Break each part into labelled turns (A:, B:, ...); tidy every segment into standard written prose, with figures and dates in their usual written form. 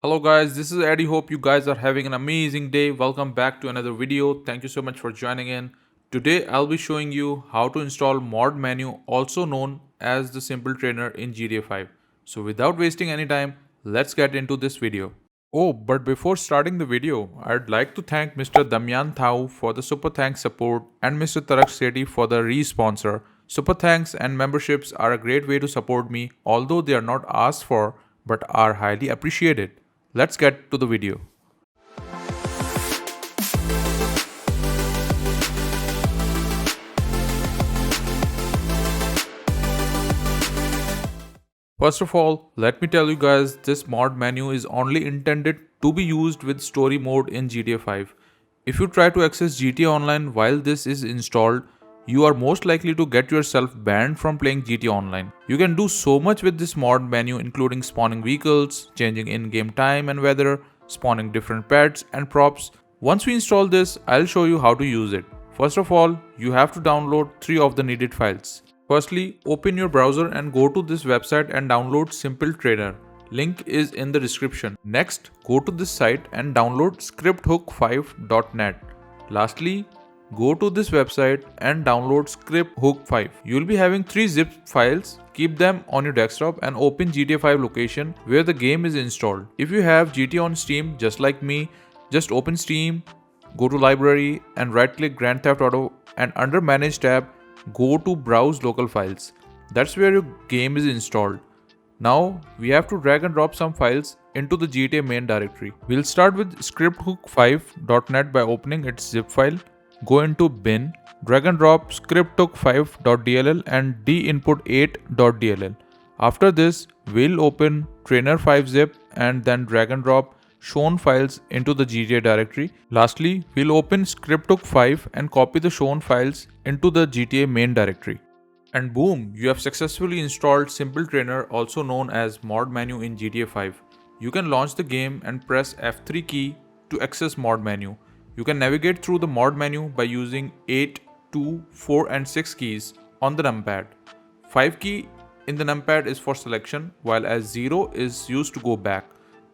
A: Hello guys, this is Eddie. Hope you guys are having an amazing day. Welcome back to another video. Thank you so much for joining in. Today I'll be showing you how to install mod menu, also known as the simple trainer in GTA 5. So without wasting any time, let's get into this video. Oh, but before starting the video, I'd like to thank Mr. Damyan Thau for the super thanks support and Mr. Tarak Sethi for the re-sponsor. Super thanks and memberships are a great way to support me, although they are not asked for but are highly appreciated. Let's get to the video. First of all, let me tell you guys this mod menu is only intended to be used with story mode in GTA 5. If you try to access GTA Online while this is installed, you are most likely to get yourself banned from playing GTA Online. You can do so much with this mod menu, including spawning vehicles, changing in-game time and weather, spawning different pets and props. Once we install this, I'll show you how to use it. First of all, you have to download 3 of the needed files. Firstly, open your browser and go to this website and download Simple Trainer. Link is in the description. Next, go to this site and download scripthook5.net. Lastly, go to this website and download scripthook5. You'll be having 3 zip files. Keep them on your desktop and open GTA 5 location where the game is installed. If you have GTA on Steam just like me, just open Steam, go to library and right click Grand Theft Auto and under Manage tab, go to Browse Local Files. That's where your game is installed. Now we have to drag and drop some files into the GTA main directory. We'll start with scripthook5.net by opening its zip file. Go into bin, drag and drop scripthook5.dll and dinput8.dll. After this, we'll open trainer5zip and then drag and drop shown files into the GTA directory. Lastly, we'll open scripthook5 and copy the shown files into the GTA main directory. And boom, you have successfully installed Simple Trainer, also known as mod menu in GTA 5. You can launch the game and press F3 key to access mod menu. You can navigate through the mod menu by using 8, 2, 4 and 6 keys on the numpad. 5 key in the numpad is for selection, while as 0 is used to go back.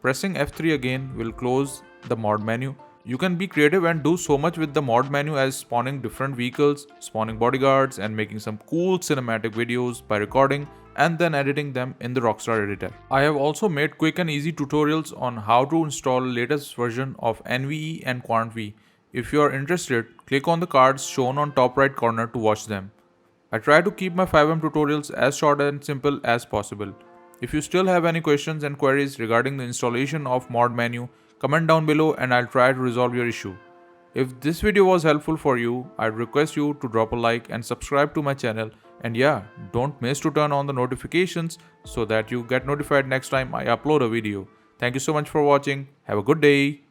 A: Pressing F3 again will close the mod menu. You can be creative and do so much with the mod menu as spawning different vehicles, spawning bodyguards and making some cool cinematic videos by recording and then editing them in the Rockstar editor. I have also made quick and easy tutorials on how to install latest version of NVE and QuantV. If you are interested, click on the cards shown on top right corner to watch them. I try to keep my FiveM tutorials as short and simple as possible. If you still have any questions and queries regarding the installation of mod menu, comment down below and I'll try to resolve your issue. If this video was helpful for you, I'd request you to drop a like and subscribe to my channel. And yeah, don't miss to turn on the notifications so that you get notified next time I upload a video. Thank you so much for watching. Have a good day.